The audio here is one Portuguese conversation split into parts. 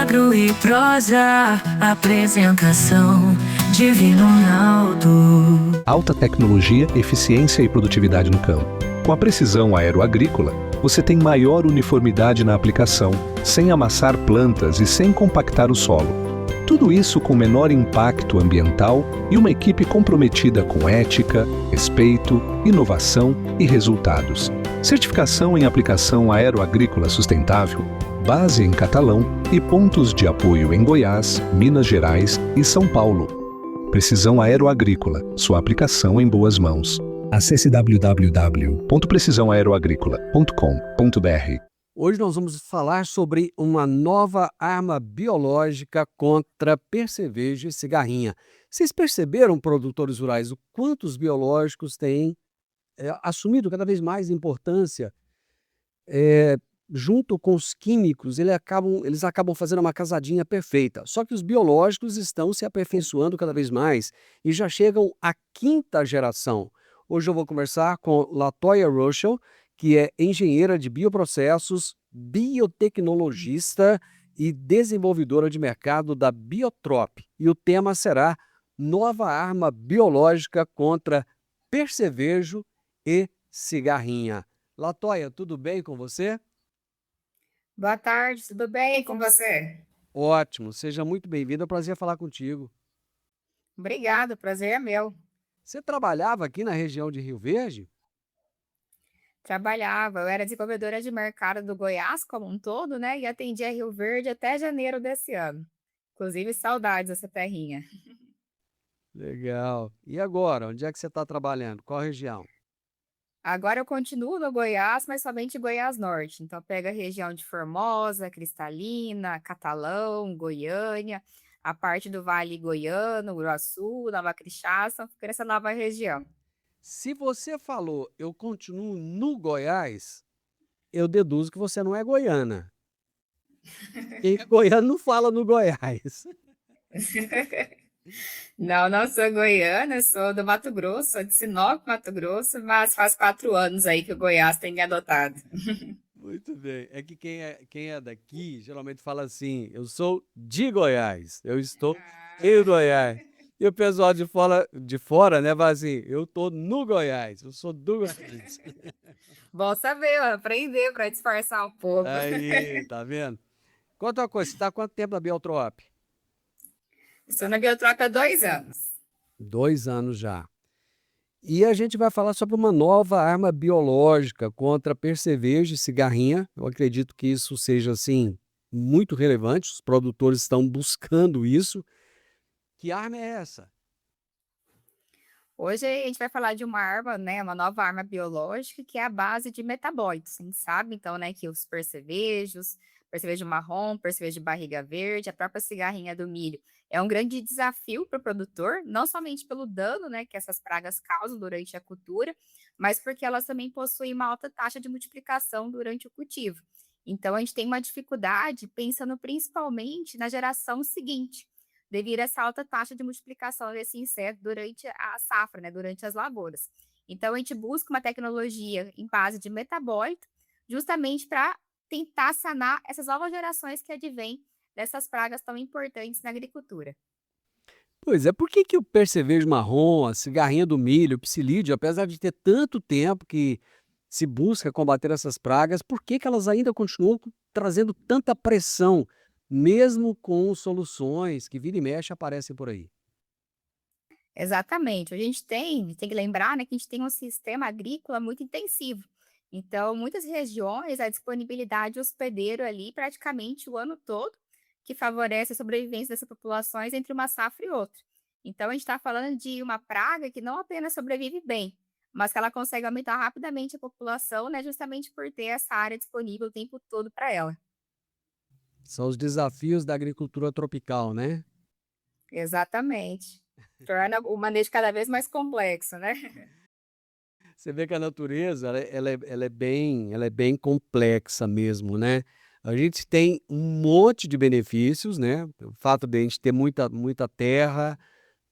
Agro e prosa, apresentação Divino Ronaldo. Alta tecnologia, eficiência e produtividade no campo. Com a precisão aeroagrícola, você tem maior uniformidade na aplicação, sem amassar plantas e sem compactar o solo. Tudo isso com menor impacto ambiental e uma equipe comprometida com ética, respeito, inovação e resultados. Certificação em aplicação aeroagrícola sustentável, base em Catalão e pontos de apoio em Goiás, Minas Gerais e São Paulo. Precisão Aeroagrícola, sua aplicação em boas mãos. Acesse www.precisãoaeroagrícola.com.br. Hoje nós vamos falar sobre uma nova arma biológica contra percevejo e cigarrinha. Vocês perceberam, produtores rurais, o quanto os biológicos têm assumido cada vez mais importância? Junto com os químicos, eles acabam fazendo uma casadinha perfeita. Só que os biológicos estão se aperfeiçoando cada vez mais e já chegam à quinta geração. Hoje eu vou conversar com Latoya Ruschel, que é engenheira de bioprocessos, biotecnologista e desenvolvedora de mercado da Biotrop. E o tema será nova arma biológica contra percevejo e cigarrinha. Latoya, tudo bem com você? Boa tarde, tudo bem com você? Ótimo, seja muito bem-vindo, é um prazer falar contigo. Obrigada, o prazer é meu. Você trabalhava aqui na região de Rio Verde? Trabalhava, eu era desenvolvedora de mercado do Goiás como um todo, né? E atendia Rio Verde até janeiro desse ano. Inclusive, saudades dessa terrinha. Legal. E agora, onde é que você está trabalhando? Qual região? Agora eu continuo no Goiás, mas somente Goiás Norte. Então, pega a região de Formosa, Cristalina, Catalão, Goiânia, a parte do Vale Goiano, Uruaçu, Nova Crixás, fica nessa nova região. Se você falou eu continuo no Goiás, eu deduzo que você não é goiana. E goiano não fala no Goiás. Não sou goiana, sou do Mato Grosso, sou de Sinop, Mato Grosso, mas faz 4 anos aí que o Goiás tem me adotado. Muito bem. É que quem é daqui geralmente fala assim: eu sou de Goiás, eu estou em Goiás. E o pessoal de fora, né, fala assim: eu estou no Goiás, eu sou do Goiás. Bom saber, aprender para disfarçar um pouco. Aí, tá vendo? Conta uma coisa, você está há quanto tempo na Biotrop? Estou na Biotroca há 2 anos. 2 anos já. E a gente vai falar sobre uma nova arma biológica contra percevejo e cigarrinha. Eu acredito que isso seja, assim, muito relevante. Os produtores estão buscando isso. Que arma é essa? Hoje a gente vai falar de uma arma, né, uma nova arma biológica que é a base de metabólitos. A gente sabe, então, né, que os percevejos, percevejo marrom, percevejo de barriga verde, a própria cigarrinha do milho, é um grande desafio para o produtor, não somente pelo dano, né, que essas pragas causam durante a cultura, mas porque elas também possuem uma alta taxa de multiplicação durante o cultivo. Então, a gente tem uma dificuldade pensando principalmente na geração seguinte, devido a essa alta taxa de multiplicação desse inseto durante a safra, né, durante as lavouras. Então, a gente busca uma tecnologia em base de metabólito, justamente para tentar sanar essas novas gerações que advêm dessas pragas tão importantes na agricultura. Pois é, por que o percevejo marrom, a cigarrinha do milho, o psilídeo, apesar de ter tanto tempo que se busca combater essas pragas, por que elas ainda continuam trazendo tanta pressão, mesmo com soluções que vira e mexe aparecem por aí? Exatamente. A gente tem que lembrar, né, que a gente tem um sistema agrícola muito intensivo. Então, muitas regiões, a disponibilidade hospedeiro ali praticamente o ano todo, que favorece a sobrevivência dessas populações entre uma safra e outra. Então, a gente está falando de uma praga que não apenas sobrevive bem, mas que ela consegue aumentar rapidamente a população, né, justamente por ter essa área disponível o tempo todo para ela. São os desafios da agricultura tropical, né? Exatamente. Torna o manejo cada vez mais complexo, né? Você vê que a natureza, ela é bem complexa mesmo, né? A gente tem um monte de benefícios, né? O fato de a gente ter muita terra,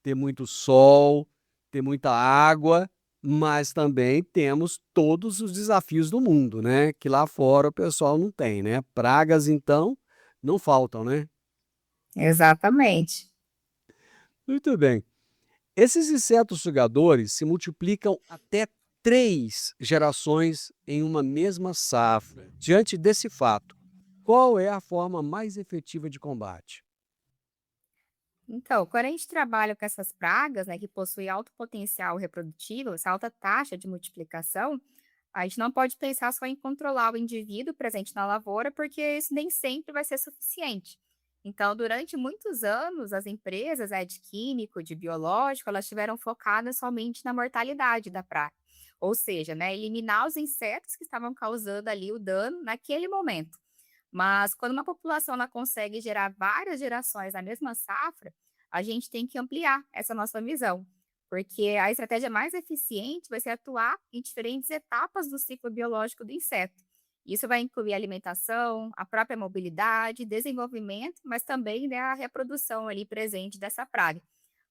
ter muito sol, ter muita água, mas também temos todos os desafios do mundo, né? Que lá fora o pessoal não tem, né? Pragas, então, não faltam, né? Exatamente. Muito bem. Esses insetos sugadores se multiplicam até 3 gerações em uma mesma safra. Diante desse fato, qual é a forma mais efetiva de combate? Então, quando a gente trabalha com essas pragas, né, que possuem alto potencial reprodutivo, essa alta taxa de multiplicação, a gente não pode pensar só em controlar o indivíduo presente na lavoura, porque isso nem sempre vai ser suficiente. Então, durante muitos anos, as empresas de químico, de biológico, elas estiveram focadas somente na mortalidade da praga. Ou seja, né, eliminar os insetos que estavam causando ali o dano naquele momento. Mas quando uma população ela consegue gerar várias gerações na mesma safra, a gente tem que ampliar essa nossa visão, porque a estratégia mais eficiente vai ser atuar em diferentes etapas do ciclo biológico do inseto. Isso vai incluir a alimentação, a própria mobilidade, desenvolvimento, mas também, né, a reprodução ali presente dessa praga.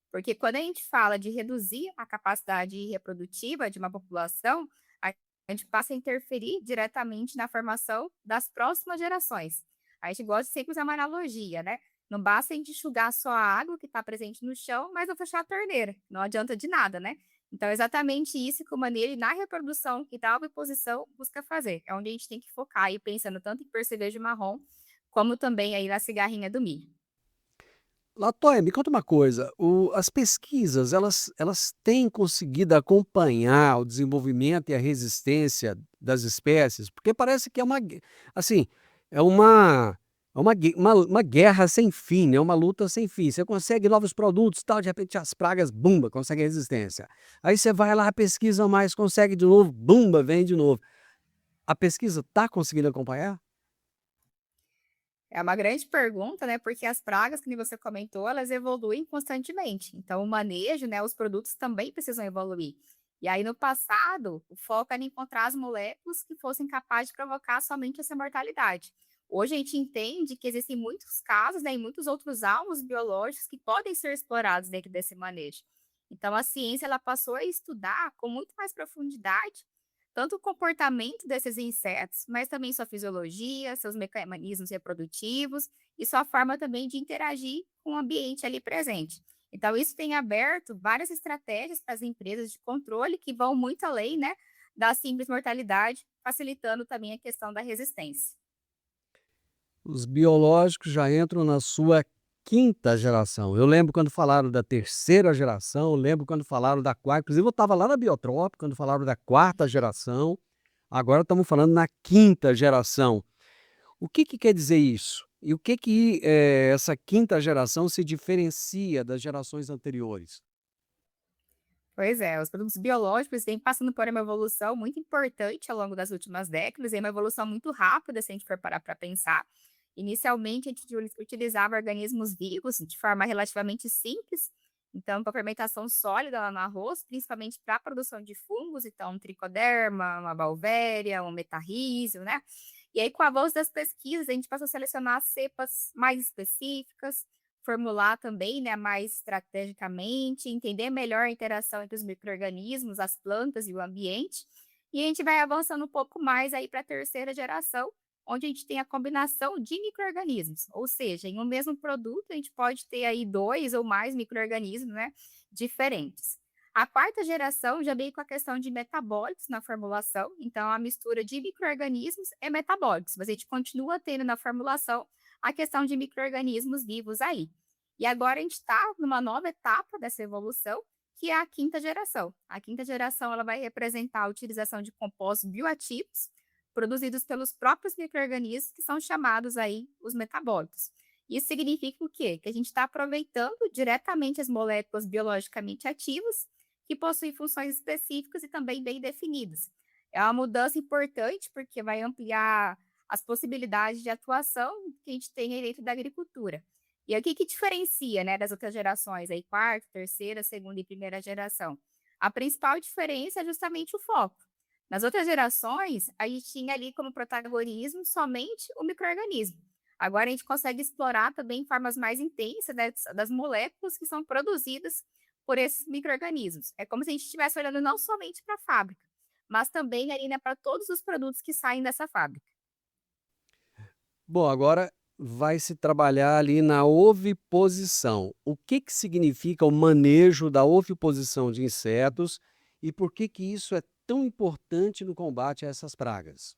Porque quando a gente fala de reduzir a capacidade reprodutiva de uma população, a gente passa a interferir diretamente na formação das próximas gerações. A gente gosta de sempre usar uma analogia, né? Não basta a gente enxugar só a água que está presente no chão, mas não fechar a torneira. Não adianta de nada, né? Então, é exatamente isso que o manejo na reprodução que da oviposição busca fazer. É onde a gente tem que focar aí, pensando tanto em percevejo marrom, como também aí na cigarrinha do milho. Latoya, me conta uma coisa, as pesquisas, elas têm conseguido acompanhar o desenvolvimento e a resistência das espécies? Porque parece que é assim, é uma guerra sem fim, né, uma luta sem fim. Você consegue novos produtos, tal, de repente as pragas, bumba, consegue resistência. Aí você vai lá, pesquisa mais, consegue de novo, bumba, vem de novo. A pesquisa está conseguindo acompanhar? É uma grande pergunta, né? Porque as pragas, que nem você comentou, elas evoluem constantemente. Então, o manejo, né? Os produtos também precisam evoluir. E aí, no passado, o foco era encontrar as moléculas que fossem capazes de provocar somente essa mortalidade. Hoje a gente entende que existem muitos casos, né, e muitos outros alvos biológicos que podem ser explorados dentro desse manejo. Então, a ciência ela passou a estudar com muito mais profundidade tanto o comportamento desses insetos, mas também sua fisiologia, seus mecanismos reprodutivos e sua forma também de interagir com o ambiente ali presente. Então, isso tem aberto várias estratégias para as empresas de controle que vão muito além, né, da simples mortalidade, facilitando também a questão da resistência. Os biológicos já entram na sua quinta geração. Eu lembro quando falaram da terceira geração, eu lembro quando falaram da quarta, inclusive eu estava lá na Biotrop quando falaram da quarta geração, agora estamos falando na quinta geração. O que que quer dizer isso? E o que que, essa quinta geração se diferencia das gerações anteriores? Pois é, os produtos biológicos têm passando por uma evolução muito importante ao longo das últimas décadas, e é uma evolução muito rápida se a gente for parar para pensar. Inicialmente, a gente utilizava organismos vivos de forma relativamente simples, então, para fermentação sólida lá no arroz, principalmente para a produção de fungos, então, um tricoderma, uma Beauveria, um metarrísio, né? E aí, com o avanço das pesquisas, a gente passou a selecionar cepas mais específicas, formular também, né, mais estrategicamente, entender melhor a interação entre os micro-organismos, as plantas e o ambiente. E a gente vai avançando um pouco mais aí para a terceira geração, onde a gente tem a combinação de micro-organismos, ou seja, em um mesmo produto a gente pode ter aí 2 ou mais micro-organismos, né, diferentes. A quarta geração já veio com a questão de metabólicos na formulação, então a mistura de micro-organismos e metabólicos, mas a gente continua tendo na formulação a questão de micro-organismos vivos aí. E agora a gente está numa nova etapa dessa evolução, que é a quinta geração. A quinta geração ela vai representar a utilização de compostos bioativos produzidos pelos próprios micro-organismos, que são chamados aí os metabólicos. Isso significa o quê? Que a gente está aproveitando diretamente as moléculas biologicamente ativas, que possuem funções específicas e também bem definidas. É uma mudança importante, porque vai ampliar as possibilidades de atuação que a gente tem aí dentro da agricultura. E aí, o que que diferencia, né, das outras gerações, aí, quarta, terceira, segunda e primeira geração? A principal diferença é justamente o foco. Nas outras gerações, a gente tinha ali como protagonismo somente o micro-organismo. Agora a gente consegue explorar também formas mais intensas, né, das moléculas que são produzidas por esses micro-organismos. É como se a gente estivesse olhando não somente para a fábrica, mas também ali, né, para todos os produtos que saem dessa fábrica. Bom, agora vai se trabalhar ali na oviposição. O que que significa o manejo da oviposição de insetos e por que que isso é tão importante no combate a essas pragas?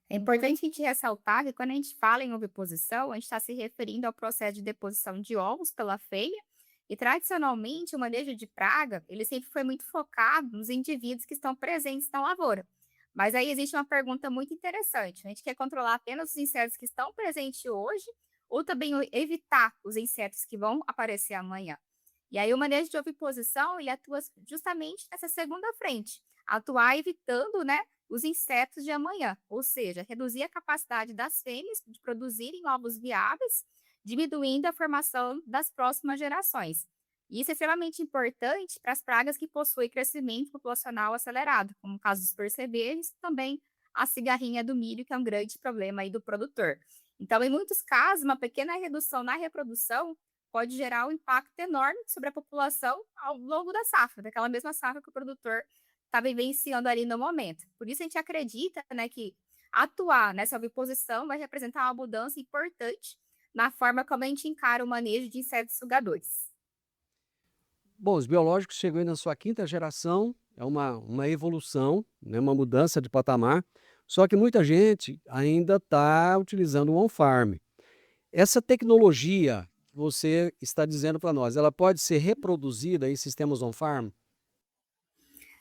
É importante a gente ressaltar que quando a gente fala em oviposição, a gente está se referindo ao processo de deposição de ovos pela fêmea, e tradicionalmente o manejo de praga, ele sempre foi muito focado nos indivíduos que estão presentes na lavoura. Mas aí existe uma pergunta muito interessante: a gente quer controlar apenas os insetos que estão presentes hoje ou também evitar os insetos que vão aparecer amanhã? E aí o manejo de oviposição, ele atua justamente nessa segunda frente, atuar evitando, né, os insetos de amanhã, ou seja, reduzir a capacidade das fêmeas de produzirem ovos viáveis, diminuindo a formação das próximas gerações. E isso é extremamente importante para as pragas que possuem crescimento populacional acelerado, como o caso dos percevejos, e também a cigarrinha do milho, que é um grande problema aí do produtor. Então, em muitos casos, uma pequena redução na reprodução pode gerar um impacto enorme sobre a população ao longo da safra, daquela mesma safra que o produtor está vivenciando ali no momento. Por isso a gente acredita, né, que atuar nessa oviposição vai representar uma mudança importante na forma como a gente encara o manejo de insetos sugadores. Bom, os biológicos chegam aí na sua quinta geração, é uma evolução, né, uma mudança de patamar, só que muita gente ainda está utilizando o on-farm. Essa tecnologia que você está dizendo para nós, ela pode ser reproduzida em sistemas on-farm?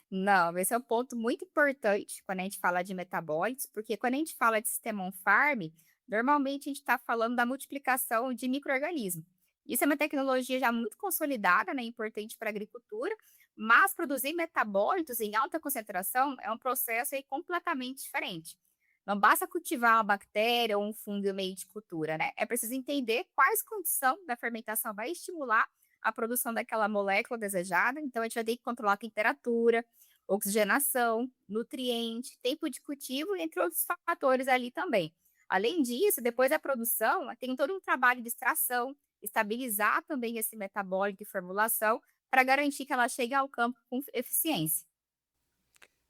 Não, esse é um ponto muito importante quando a gente fala de metabólitos, porque quando a gente fala de sistema on-farm, normalmente a gente está falando da multiplicação de micro-organismos. Isso é uma tecnologia já muito consolidada, né, importante para a agricultura, mas produzir metabólitos em alta concentração é um processo aí completamente diferente. Não basta cultivar uma bactéria ou um fungo em meio de cultura, né? É preciso entender quais condições da fermentação vai estimular a produção daquela molécula desejada. Então, a gente vai ter que controlar a temperatura, oxigenação, nutriente, tempo de cultivo, entre outros fatores ali também. Além disso, depois da produção, tem todo um trabalho de extração, estabilizar também esse metabólico e formulação para garantir que ela chegue ao campo com eficiência.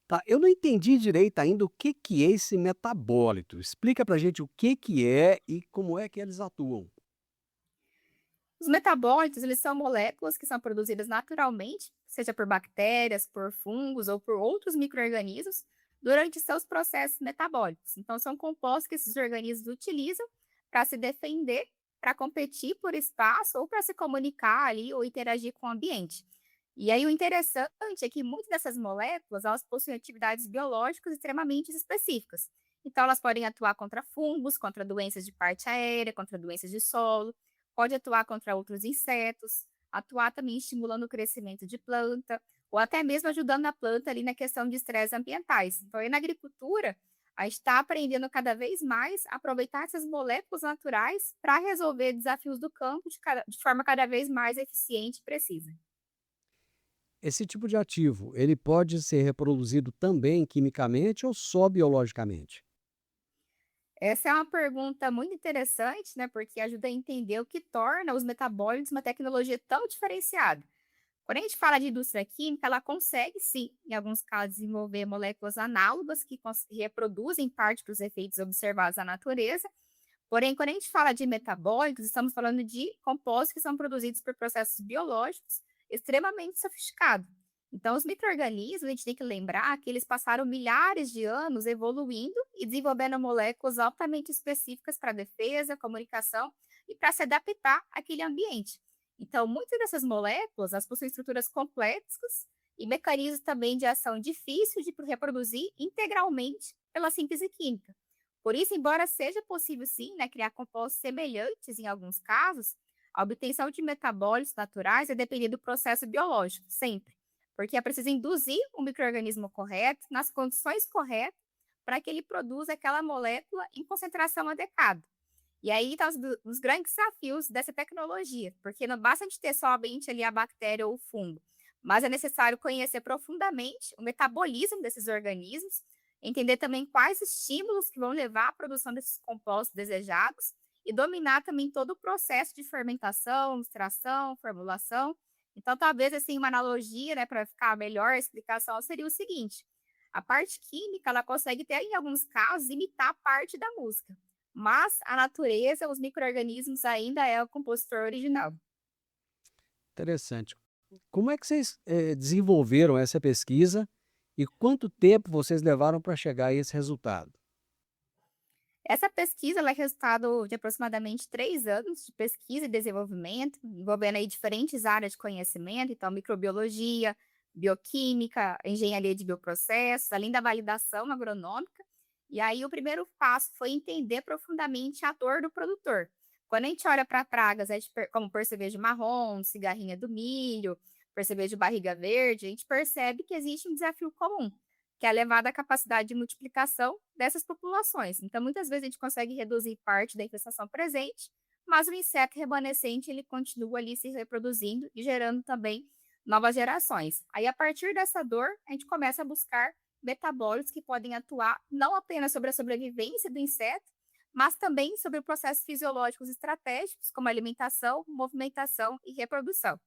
Tá, eu não entendi direito ainda o que que é esse metabólito. Explica pra gente o que que é e como é que eles atuam. Os metabólitos, eles são moléculas que são produzidas naturalmente, seja por bactérias, por fungos ou por outros micro-organismos, durante seus processos metabólicos. Então, são compostos que esses organismos utilizam para se defender, para competir por espaço ou para se comunicar ali ou interagir com o ambiente. E aí, o interessante é que muitas dessas moléculas, elas possuem atividades biológicas extremamente específicas. Então, elas podem atuar contra fungos, contra doenças de parte aérea, contra doenças de solo, pode atuar contra outros insetos, atuar também estimulando o crescimento de planta, ou até mesmo ajudando a planta ali na questão de estresses ambientais. Então, aí na agricultura, a gente está aprendendo cada vez mais a aproveitar essas moléculas naturais para resolver desafios do campo de forma cada vez mais eficiente e precisa. Esse tipo de ativo, ele pode ser reproduzido também quimicamente ou só biologicamente? Essa é uma pergunta muito interessante, né? Porque ajuda a entender o que torna os metabólitos uma tecnologia tão diferenciada. Quando a gente fala de indústria química, ela consegue sim, em alguns casos, desenvolver moléculas análogas que reproduzem parte dos efeitos observados na natureza. Porém, quando a gente fala de metabólicos, estamos falando de compostos que são produzidos por processos biológicos extremamente sofisticados. Então, os micro-organismos, a gente tem que lembrar que eles passaram milhares de anos evoluindo e desenvolvendo moléculas altamente específicas para defesa, comunicação e para se adaptar àquele ambiente. Então, muitas dessas moléculas, elas possuem estruturas complexas e mecanismos também de ação difíceis de reproduzir integralmente pela síntese química. Por isso, embora seja possível sim, né, criar compostos semelhantes em alguns casos, a obtenção de metabólitos naturais é depender do processo biológico, sempre. Porque é preciso induzir o microorganismo correto, nas condições corretas, para que ele produza aquela molécula em concentração adequada. E aí estão os grandes desafios dessa tecnologia, porque não basta a gente ter somente ali a bactéria ou o fungo, mas é necessário conhecer profundamente o metabolismo desses organismos, entender também quais estímulos que vão levar à produção desses compostos desejados e dominar também todo o processo de fermentação, extração, formulação. Então, talvez assim uma analogia, né, para ficar melhor a explicação seria o seguinte: a parte química ela consegue até em alguns casos imitar a parte da música. mas a natureza, os micro-organismos ainda é o compositor original. Interessante. Como é que vocês desenvolveram essa pesquisa e quanto tempo vocês levaram para chegar a esse resultado? Essa pesquisa ela é resultado de aproximadamente 3 anos de pesquisa e desenvolvimento, envolvendo aí diferentes áreas de conhecimento, então microbiologia, bioquímica, engenharia de bioprocessos, além da validação agronômica. E aí o primeiro passo foi entender profundamente a dor do produtor. Quando a gente olha para pragas como percevejo marrom, cigarrinha do milho, percevejo barriga verde, a gente percebe que existe um desafio comum, que é a elevada capacidade de multiplicação dessas populações. Então, muitas vezes a gente consegue reduzir parte da infestação presente, mas o inseto remanescente ele continua ali se reproduzindo e gerando também novas gerações. Aí, a partir dessa dor, a gente começa a buscar metabólitos que podem atuar não apenas sobre a sobrevivência do inseto, mas também sobre processos fisiológicos estratégicos, como alimentação, movimentação e reprodução.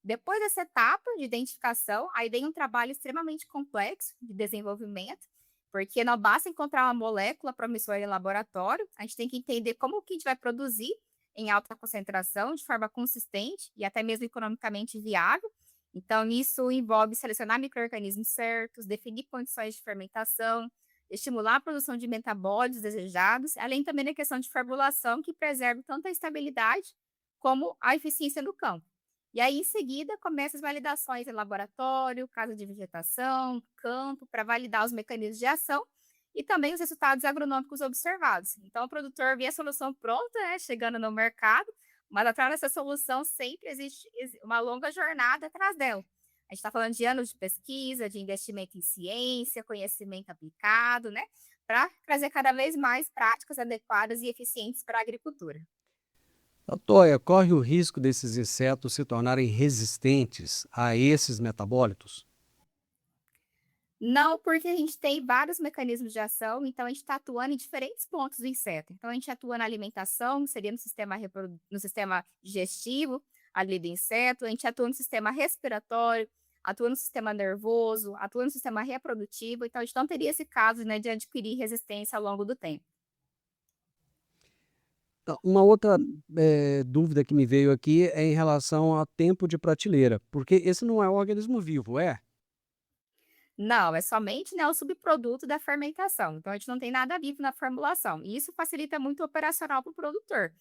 Depois dessa etapa de identificação, aí vem um trabalho extremamente complexo de desenvolvimento, porque não basta encontrar uma molécula promissora em laboratório, a gente tem que entender como que a gente vai produzir em alta concentração, de forma consistente e até mesmo economicamente viável. Então, isso envolve selecionar micro-organismos certos, definir condições de fermentação, estimular a produção de metabólitos desejados, além também da questão de formulação que preserve tanto a estabilidade como a eficiência no campo. E aí, em seguida, começam as validações em laboratório, casa de vegetação, campo, para validar os mecanismos de ação e também os resultados agronômicos observados. Então, o produtor vê a solução pronta, né, chegando no mercado, mas atrás dessa solução sempre existe uma longa jornada atrás dela. A gente está falando de anos de pesquisa, de investimento em ciência, conhecimento aplicado, né, para trazer cada vez mais práticas adequadas e eficientes para a agricultura. Toia, corre o risco desses insetos se tornarem resistentes a esses metabólitos? Não, porque a gente tem vários mecanismos de ação, então a gente está atuando em diferentes pontos do inseto. Então a gente atua na alimentação, seria no sistema digestivo ali do inseto, a gente atua no sistema respiratório, atua no sistema nervoso, atua no sistema reprodutivo, então a gente não teria esse caso, né, de adquirir resistência ao longo do tempo. Uma outra dúvida que me veio aqui é em relação ao tempo de prateleira, porque esse não é um organismo vivo, é? Não, é somente, né, o subproduto da fermentação. Então, a gente não tem nada vivo na formulação. E isso facilita muito o operacional para o produtor.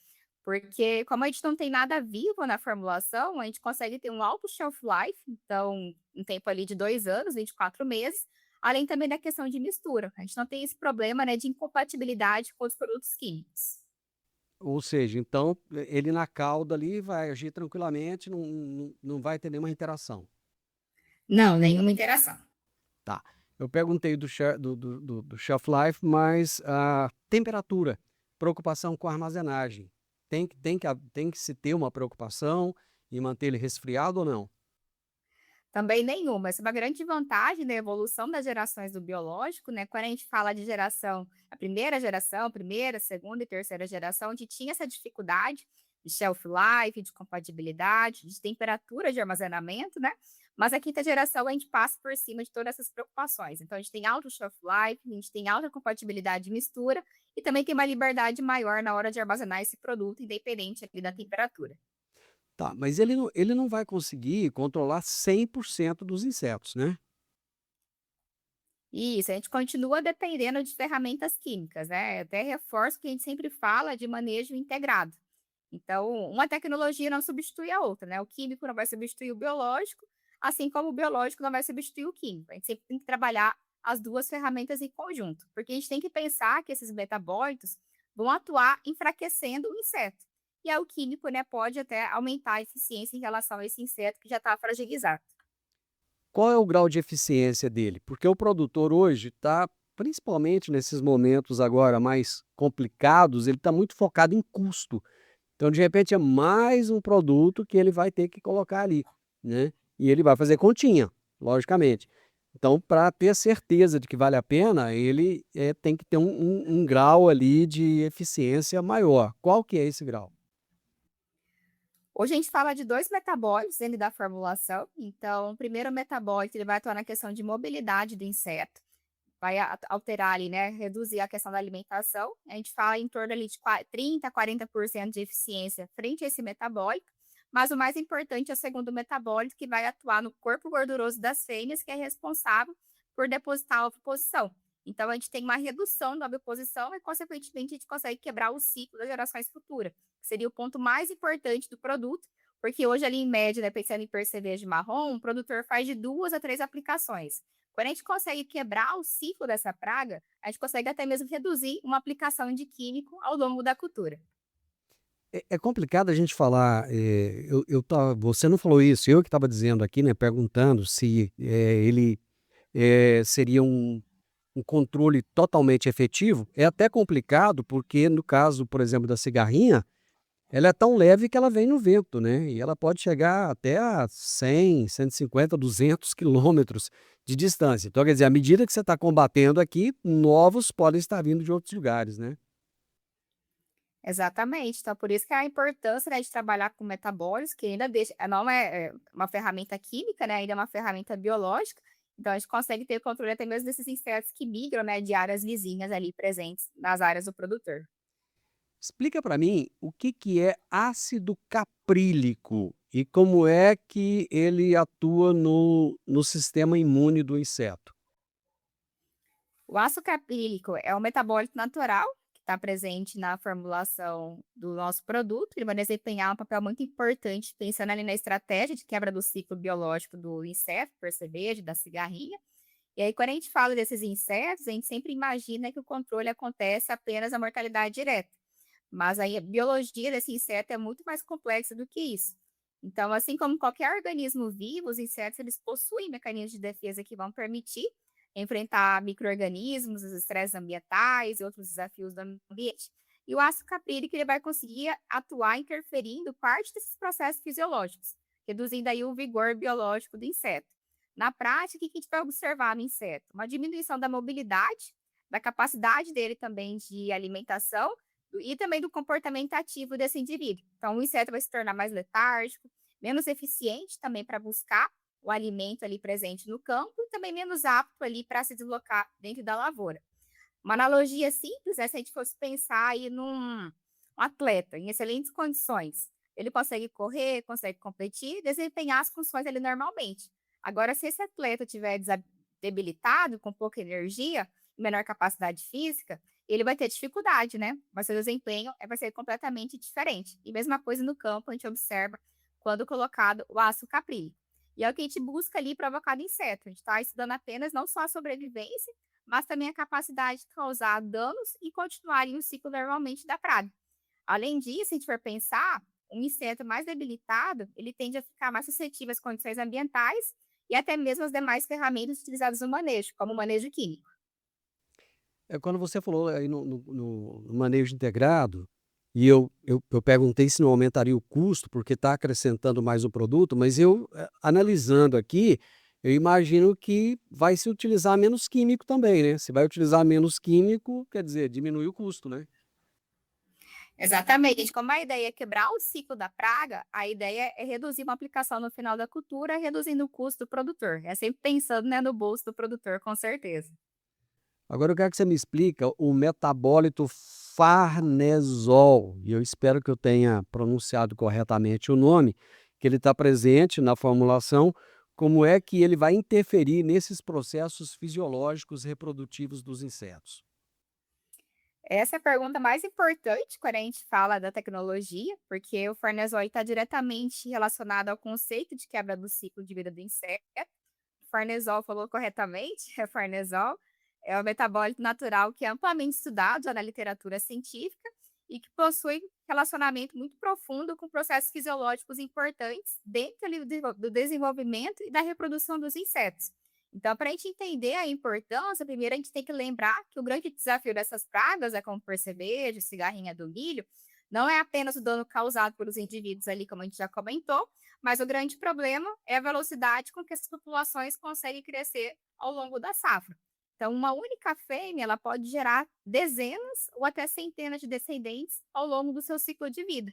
Porque, como a gente não tem nada vivo na formulação, a gente consegue ter um alto shelf life, então, um tempo ali de 2 anos, 24 meses, além também da questão de mistura. A gente não tem esse problema, né, de incompatibilidade com os produtos químicos. Ou seja, então ele na cauda ali vai agir tranquilamente, não vai ter nenhuma interação. Não, nenhuma interação. Tá. Eu perguntei do shelf life, mas a temperatura, preocupação com a armazenagem. Tem que se ter uma preocupação em manter ele resfriado ou não? Também nenhuma. Essa é uma grande vantagem da evolução das gerações do biológico, né? Quando a gente fala de geração, a primeira, segunda e terceira geração, a gente tinha essa dificuldade de shelf life, de compatibilidade, de temperatura de armazenamento, né? Mas a quinta geração a gente passa por cima de todas essas preocupações. Então a gente tem alto shelf life, a gente tem alta compatibilidade de mistura e também tem uma liberdade maior na hora de armazenar esse produto, independente aqui da temperatura. Tá, mas ele não vai conseguir controlar 100% dos insetos, né? Isso, a gente continua dependendo de ferramentas químicas, né? Até reforço que a gente sempre fala de manejo integrado. Então, uma tecnologia não substitui a outra, né? O químico não vai substituir o biológico, assim como o biológico não vai substituir o químico. A gente sempre tem que trabalhar as duas ferramentas em conjunto, porque a gente tem que pensar que esses metabólitos vão atuar enfraquecendo o inseto. E aí o químico, né, pode até aumentar a eficiência em relação a esse inseto que já está fragilizado. Qual é o grau de eficiência dele? Porque o produtor hoje está, principalmente nesses momentos agora mais complicados, ele está muito focado em custo. Então, de repente, é mais um produto que ele vai ter que colocar ali, né? E ele vai fazer continha, logicamente. Então, para ter certeza de que vale a pena, ele tem que ter um grau ali de eficiência maior. Qual que é esse grau? Hoje a gente fala de 2 metabólitos dentro da formulação. Então, o primeiro metabólito ele vai atuar na questão de mobilidade do inseto. vai alterar ali, né, reduzir a questão da alimentação. A gente fala em torno ali de 30 a 40% de eficiência frente a esse metabólico, mas o mais importante é o segundo metabólico, que vai atuar no corpo gorduroso das fêmeas, que é responsável por depositar a oviposição. Então, a gente tem uma redução da oviposição e, consequentemente, a gente consegue quebrar o ciclo das gerações futuras, que seria o ponto mais importante do produto, porque hoje, ali em média, né, pensando em percevejo marrom, o produtor faz de 2 a 3 aplicações. Quando a gente consegue quebrar o ciclo dessa praga, a gente consegue até mesmo reduzir uma aplicação de químico ao longo da cultura. É complicado a gente falar, você não falou isso, eu que estava dizendo aqui, né, perguntando se, ele, seria um controle totalmente efetivo. É até complicado, porque no caso, por exemplo, da cigarrinha, ela é tão leve que ela vem no vento, né, e ela pode chegar até a 100, 150, 200 quilômetros de distância. Então, quer dizer, à medida que você está combatendo aqui, novos podem estar vindo de outros lugares, né. Exatamente. Então, por isso que é a importância, né, de trabalhar com metabólitos, que ainda deixa, não é uma ferramenta química, né, ainda é uma ferramenta biológica. Então, a gente consegue ter controle até mesmo desses insetos que migram, né, de áreas vizinhas ali presentes nas áreas do produtor. Explica para mim o que que é ácido caprílico e como é que ele atua no sistema imune do inseto. O ácido caprílico é um metabólito natural que está presente na formulação do nosso produto. Ele vai desempenhar um papel muito importante, pensando ali na estratégia de quebra do ciclo biológico do inseto, percevejo, da cigarrinha. E aí, quando a gente fala desses insetos, a gente sempre imagina que o controle acontece apenas na mortalidade direta. Mas aí a biologia desse inseto é muito mais complexa do que isso. Então, assim como qualquer organismo vivo, os insetos eles possuem mecanismos de defesa que vão permitir enfrentar micro-organismos, os estresses ambientais e outros desafios do ambiente. E o ácido caprílico ele vai conseguir atuar interferindo parte desses processos fisiológicos, reduzindo aí o vigor biológico do inseto. Na prática, o que a gente vai observar no inseto? Uma diminuição da mobilidade, da capacidade dele também de alimentação e também do comportamento ativo desse indivíduo. Então, o inseto vai se tornar mais letárgico, menos eficiente também para buscar o alimento ali presente no campo e também menos apto ali para se deslocar dentro da lavoura. Uma analogia simples, né, se a gente fosse pensar aí num um atleta em excelentes condições, ele consegue correr, consegue competir, desempenhar as funções ali normalmente. Agora, se esse atleta tiver debilitado, com pouca energia, menor capacidade física, ele vai ter dificuldade, né? Mas seu desempenho vai ser completamente diferente. E mesma coisa no campo, a gente observa quando colocado o ácido caprílico. E é o que a gente busca ali provocar no inseto. A gente está estudando apenas não só a sobrevivência, mas também a capacidade de causar danos e continuar ali o ciclo normalmente da praga. Além disso, se a gente for pensar, um inseto mais debilitado, ele tende a ficar mais suscetível às condições ambientais e até mesmo às demais ferramentas utilizadas no manejo, como o manejo químico. Quando você falou aí no manejo integrado, e eu perguntei se não aumentaria o custo, porque está acrescentando mais o produto, mas eu, analisando aqui, eu imagino que vai se utilizar menos químico também, né. Se vai utilizar menos químico, quer dizer, diminui o custo, né. Exatamente. Como a ideia é quebrar o ciclo da praga, a ideia é reduzir uma aplicação no final da cultura, reduzindo o custo do produtor. É sempre pensando, né, no bolso do produtor, com certeza. Agora eu quero que você me explica o metabólito farnesol, e eu espero que eu tenha pronunciado corretamente o nome, que ele está presente na formulação, como é que ele vai interferir nesses processos fisiológicos reprodutivos dos insetos? Essa é a pergunta mais importante quando a gente fala da tecnologia, porque o Farnesoid está diretamente relacionado ao conceito de quebra do ciclo de vida do inseto. Farnesol falou corretamente, é farnesol, é o metabólito natural que é amplamente estudado já na literatura científica e que possui relacionamento muito profundo com processos fisiológicos importantes dentro ali do desenvolvimento e da reprodução dos insetos. Então, para a gente entender a importância, primeiro a gente tem que lembrar que o grande desafio dessas pragas, é como percevejo, cigarrinha do milho, não é apenas o dano causado pelos indivíduos ali, como a gente já comentou, mas o grande problema é a velocidade com que as populações conseguem crescer ao longo da safra. Então, uma única fêmea ela pode gerar dezenas ou até centenas de descendentes ao longo do seu ciclo de vida.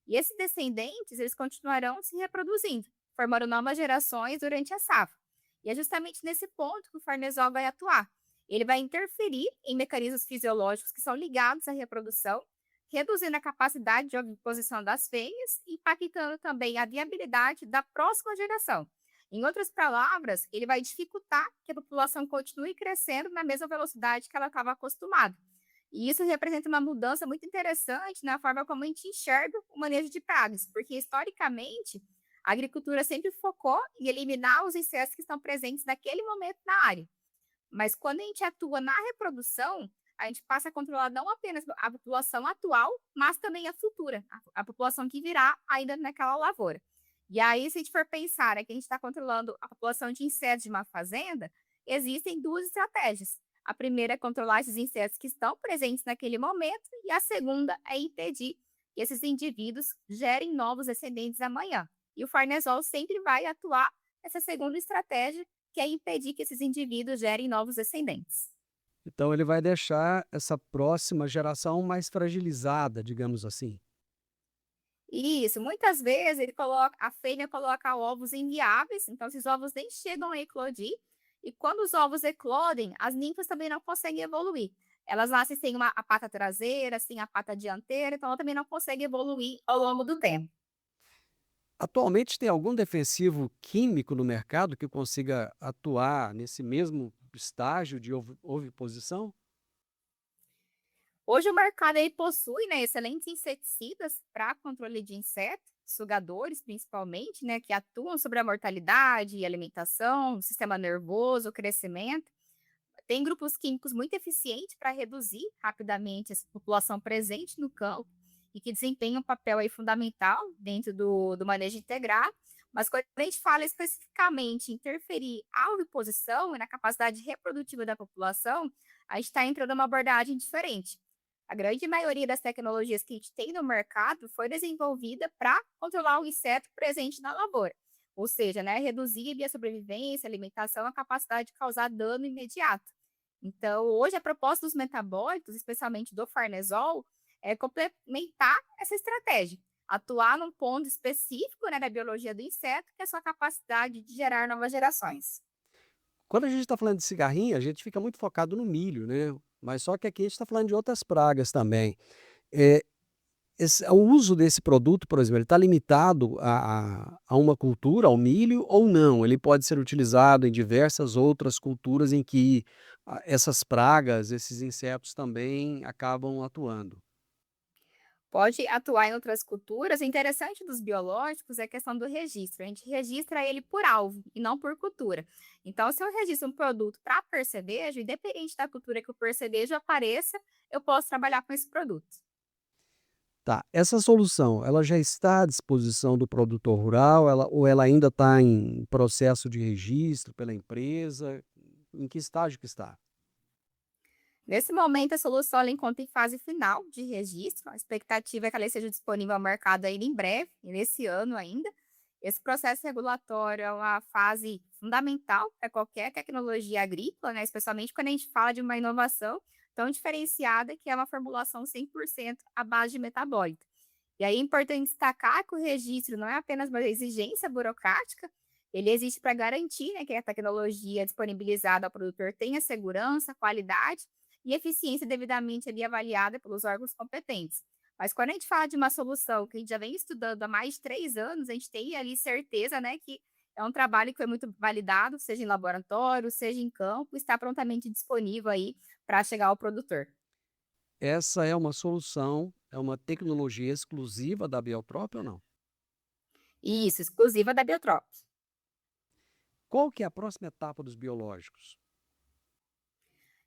E esses descendentes, eles continuarão se reproduzindo, formando novas gerações durante a safra. E é justamente nesse ponto que o farnesol vai atuar. Ele vai interferir em mecanismos fisiológicos que são ligados à reprodução, reduzindo a capacidade de oviposição das fêmeas e impactando também a viabilidade da próxima geração. Em outras palavras, ele vai dificultar que a população continue crescendo na mesma velocidade que ela estava acostumada. E isso representa uma mudança muito interessante na forma como a gente enxerga o manejo de pragas, porque historicamente a agricultura sempre focou em eliminar os insetos que estão presentes naquele momento na área. Mas quando a gente atua na reprodução, a gente passa a controlar não apenas a população atual, mas também a futura, a população que virá ainda naquela lavoura. E aí, se a gente for pensar, né, que a gente está controlando a população de insetos de uma fazenda, existem duas estratégias. A primeira é controlar esses insetos que estão presentes naquele momento, e a segunda é impedir que esses indivíduos gerem novos descendentes amanhã. E o Farnesol sempre vai atuar nessa segunda estratégia, que é impedir que esses indivíduos gerem novos descendentes. Então ele vai deixar essa próxima geração mais fragilizada, digamos assim. Isso, muitas vezes a fêmea coloca ovos inviáveis, então esses ovos nem chegam a eclodir, e quando os ovos eclodem, as ninfas também não conseguem evoluir. Elas nascem sem a pata traseira, sem a pata dianteira, então ela também não consegue evoluir ao longo do tempo. Atualmente tem algum defensivo químico no mercado que consiga atuar nesse mesmo estágio de oviposição? Hoje o mercado aí possui, né, excelentes inseticidas para controle de insetos, sugadores principalmente, né, que atuam sobre a mortalidade e alimentação, o sistema nervoso, o crescimento. Tem grupos químicos muito eficientes para reduzir rapidamente essa população presente no campo e que desempenham um papel aí fundamental dentro do manejo integrado. Mas quando a gente fala especificamente em interferir a oviposição e na capacidade reprodutiva da população, a gente está entrando numa abordagem diferente. A grande maioria das tecnologias que a gente tem no mercado foi desenvolvida para controlar o inseto presente na lavoura. Ou seja, né, reduzir a sobrevivência, a alimentação, a capacidade de causar dano imediato. Então, hoje a proposta dos metabólitos, especialmente do farnesol, é complementar essa estratégia. Atuar num ponto específico, né, da biologia do inseto, que é a sua capacidade de gerar novas gerações. Quando a gente está falando de cigarrinha, a gente fica muito focado no milho, né? Mas só que aqui a gente está falando de outras pragas também. É, o uso desse produto, por exemplo, ele está limitado a uma cultura, ao milho, ou não? Ele pode ser utilizado em diversas outras culturas em que essas pragas, esses insetos também acabam atuando. Pode atuar em outras culturas. O interessante dos biológicos é a questão do registro. A gente registra ele por alvo e não por cultura. Então, se eu registro um produto para percevejo, independente da cultura que o percevejo apareça, eu posso trabalhar com esse produto. Tá, essa solução, ela já está à disposição do produtor rural, ou ela ainda está em processo de registro pela empresa? Em que estágio que está? Nesse momento, a solução ela encontra em fase final de registro. A expectativa é que ela seja disponível ao mercado ainda em breve, nesse ano ainda. Esse processo regulatório é uma fase fundamental para qualquer tecnologia agrícola, né? Especialmente quando a gente fala de uma inovação tão diferenciada que é uma formulação 100% à base de metabólito. E aí é importante destacar que o registro não é apenas uma exigência burocrática, ele existe para garantir, né, que a tecnologia disponibilizada ao produtor tenha segurança, qualidade e eficiência devidamente ali avaliada pelos órgãos competentes. Mas quando a gente fala de uma solução que a gente já vem estudando há mais de 3 anos, a gente tem ali certeza, né, que é um trabalho que foi muito validado, seja em laboratório, seja em campo, está prontamente disponível aí para chegar ao produtor. Essa é uma solução, é uma tecnologia exclusiva da Bioprop ou não? Isso, exclusiva da Biotrop. Qual que é a próxima etapa dos biológicos?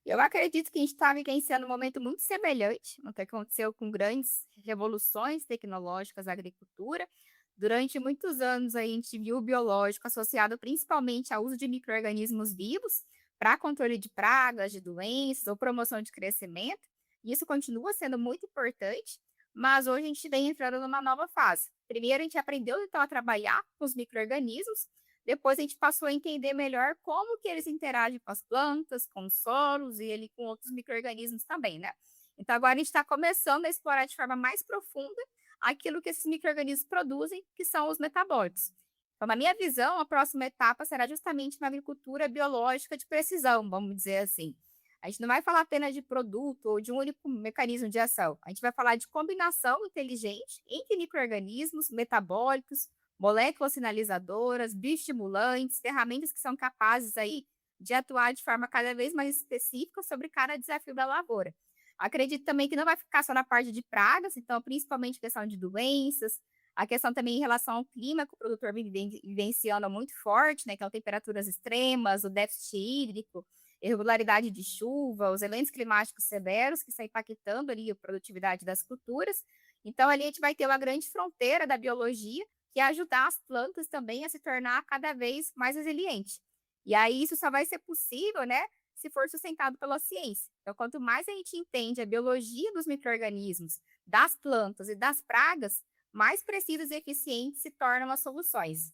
Eu acredito que a gente está vivenciando um momento muito semelhante ao que aconteceu com grandes revoluções tecnológicas na agricultura. Durante muitos anos, a gente viu o biológico associado principalmente ao uso de micro-organismos vivos para controle de pragas, de doenças ou promoção de crescimento. E isso continua sendo muito importante, mas hoje a gente vem entrando numa nova fase. Primeiro, a gente aprendeu então a trabalhar com os micro-organismos, depois a gente passou a entender melhor como que eles interagem com as plantas, com os solos e ele com outros micro-organismos também, né? Então agora a gente está começando a explorar de forma mais profunda aquilo que esses micro-organismos produzem, que são os metabólitos. Então, na minha visão, a próxima etapa será justamente uma agricultura biológica de precisão, vamos dizer assim. A gente não vai falar apenas de produto ou de um único mecanismo de ação. A gente vai falar de combinação inteligente entre micro-organismos, metabólicos, moléculas sinalizadoras, bioestimulantes, ferramentas que são capazes aí de atuar de forma cada vez mais específica sobre cada desafio da lavoura. Acredito também que não vai ficar só na parte de pragas, então principalmente questão de doenças, a questão também em relação ao clima, que o produtor vem vivenciando muito forte, né, que são temperaturas extremas, o déficit hídrico, irregularidade de chuva, os eventos climáticos severos que estão impactando ali a produtividade das culturas. Então, ali a gente vai ter uma grande fronteira da biologia, que é ajudar as plantas também a se tornar cada vez mais resiliente. E aí isso só vai ser possível, né, se for sustentado pela ciência. Então, quanto mais a gente entende a biologia dos micro-organismos, das plantas e das pragas, mais precisas e eficientes se tornam as soluções.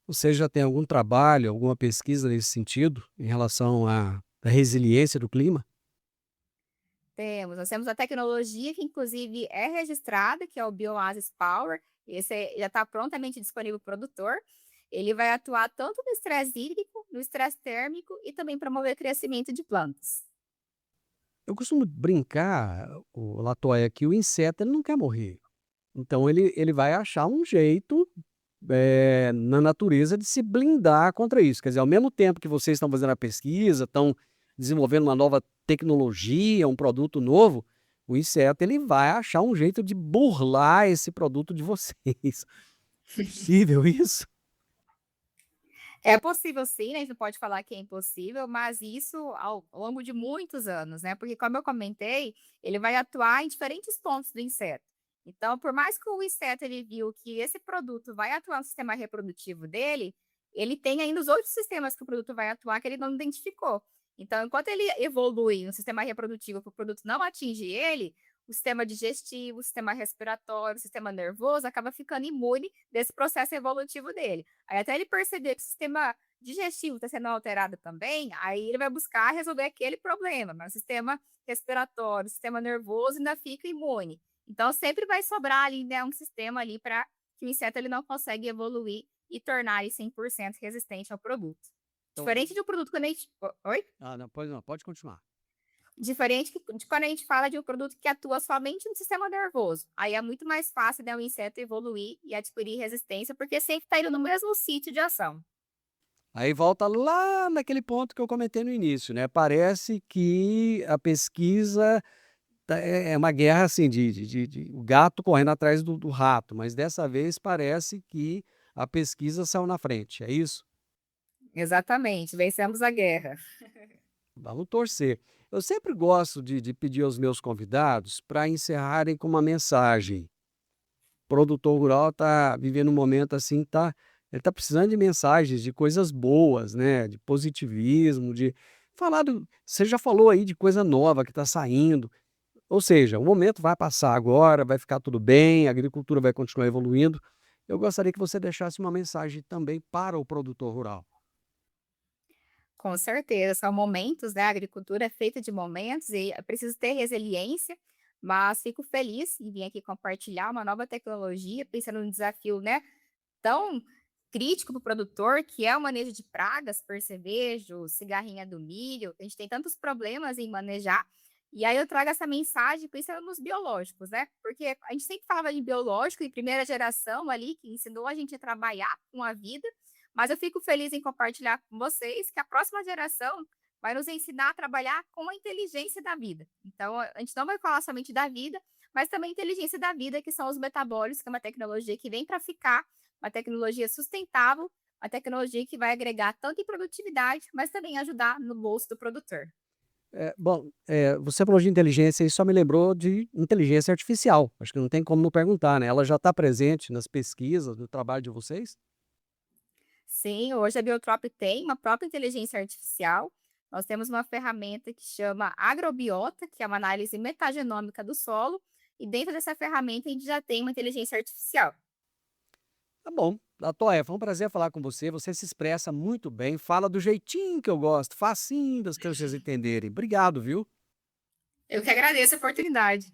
Você já tem algum trabalho, alguma pesquisa nesse sentido, em relação à resiliência do clima? Nós temos a tecnologia que inclusive é registrada, que é o Bioasis Power, já está prontamente disponível para o produtor. Ele vai atuar tanto no estresse hídrico, no estresse térmico e também promover crescimento de plantas. Eu costumo brincar, o Latoya, que o inseto ele não quer morrer. Então ele vai achar um jeito, na natureza de se blindar contra isso. Quer dizer, ao mesmo tempo que vocês estão fazendo a pesquisa, estão desenvolvendo uma nova tecnologia, um produto novo, o inseto ele vai achar um jeito de burlar esse produto de vocês. É possível isso? É possível sim, né, a gente não pode falar que é impossível, mas isso ao longo de muitos anos, né, porque como eu comentei, ele vai atuar em diferentes pontos do inseto. Então, por mais que o inseto ele viu que esse produto vai atuar no sistema reprodutivo dele, ele tem ainda os outros sistemas que o produto vai atuar que ele não identificou. Então, enquanto ele evolui no sistema reprodutivo que o produto não atinge ele, o sistema digestivo, o sistema respiratório, o sistema nervoso acaba ficando imune desse processo evolutivo dele. Aí até ele perceber que o sistema digestivo está sendo alterado também, aí ele vai buscar resolver aquele problema, mas o sistema respiratório, o sistema nervoso ainda fica imune. Então sempre vai sobrar ali, né, um sistema ali para que o inseto ele não consegue evoluir e tornar ele 100% resistente ao produto. Então, Diferente de um produto quando a gente... Oi? não, pode continuar. Diferente de quando a gente fala de um produto que atua somente no sistema nervoso. Aí é muito mais fácil, né, o inseto evoluir e adquirir resistência, porque sempre está indo no mesmo sítio de ação. Aí volta lá naquele ponto que eu comentei no início, né, parece que a pesquisa é uma guerra, assim, de o gato correndo atrás do rato, mas dessa vez parece que a pesquisa saiu na frente, é isso? Exatamente, vencemos a guerra. Vamos torcer. Eu sempre gosto de pedir aos meus convidados para encerrarem com uma mensagem. O produtor rural está vivendo um momento assim, ele está precisando de mensagens, de coisas boas, né? De positivismo, de falar você já falou aí de coisa nova que está saindo. Ou seja, o momento vai passar agora, vai ficar tudo bem, a agricultura vai continuar evoluindo. Eu gostaria que você deixasse uma mensagem também para o produtor rural. Com certeza, são momentos, né? A agricultura é feita de momentos e é preciso ter resiliência, mas fico feliz em vir aqui compartilhar uma nova tecnologia, pensando num desafio, né, tão crítico para o produtor, que é o manejo de pragas, percevejo, cigarrinha do milho. A gente tem tantos problemas em manejar. E aí eu trago essa mensagem pensando nos biológicos, né? Porque a gente sempre falava de biológico e primeira geração ali, que ensinou a gente a trabalhar com a vida, mas eu fico feliz em compartilhar com vocês que a próxima geração vai nos ensinar a trabalhar com a inteligência da vida. Então, a gente não vai falar somente da vida, mas também a inteligência da vida, que são os metabólicos, que é uma tecnologia que vem para ficar, uma tecnologia sustentável, uma tecnologia que vai agregar tanto em produtividade, mas também ajudar no bolso do produtor. Bom, você falou de inteligência e só me lembrou de inteligência artificial. Acho que não tem como não perguntar, né? Ela já está presente nas pesquisas, no trabalho de vocês? Sim, hoje a Biotrop tem uma própria inteligência artificial. Nós temos uma ferramenta que chama Agrobiota, que é uma análise metagenômica do solo, e dentro dessa ferramenta a gente já tem uma inteligência artificial. Tá bom. Latoya, foi um prazer falar com você. Você se expressa muito bem, fala do jeitinho que eu gosto, facinho das crianças entenderem. Obrigado, viu? Eu que agradeço a oportunidade.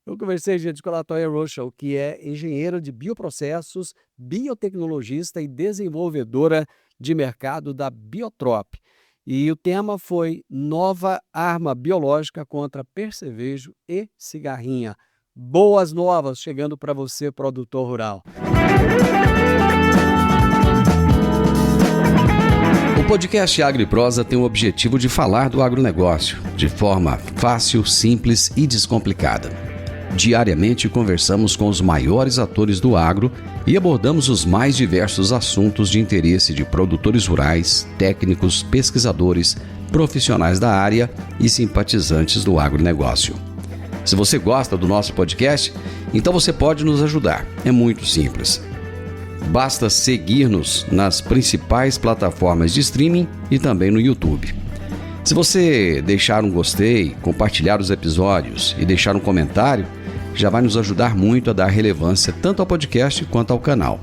Eu conversei, gente, com a Latoya Rochel, que é engenheira de bioprocessos, biotecnologista e desenvolvedora de mercado da Biotrop. E o tema foi Nova Arma Biológica contra Percevejo e Cigarrinha. Boas novas chegando para você, produtor rural. O podcast Agro e Prosa tem o objetivo de falar do agronegócio de forma fácil, simples e descomplicada. Diariamente conversamos com os maiores atores do agro e abordamos os mais diversos assuntos de interesse de produtores rurais, técnicos, pesquisadores, profissionais da área e simpatizantes do agronegócio. Se você gosta do nosso podcast, então você pode nos ajudar. É muito simples. Basta seguir-nos nas principais plataformas de streaming e também no YouTube. Se você deixar um gostei, compartilhar os episódios e deixar um comentário, já vai nos ajudar muito a dar relevância tanto ao podcast quanto ao canal.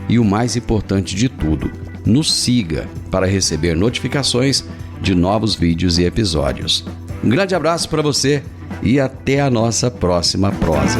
E o mais importante de tudo, nos siga para receber notificações de novos vídeos e episódios. Um grande abraço para você e até a nossa próxima prosa.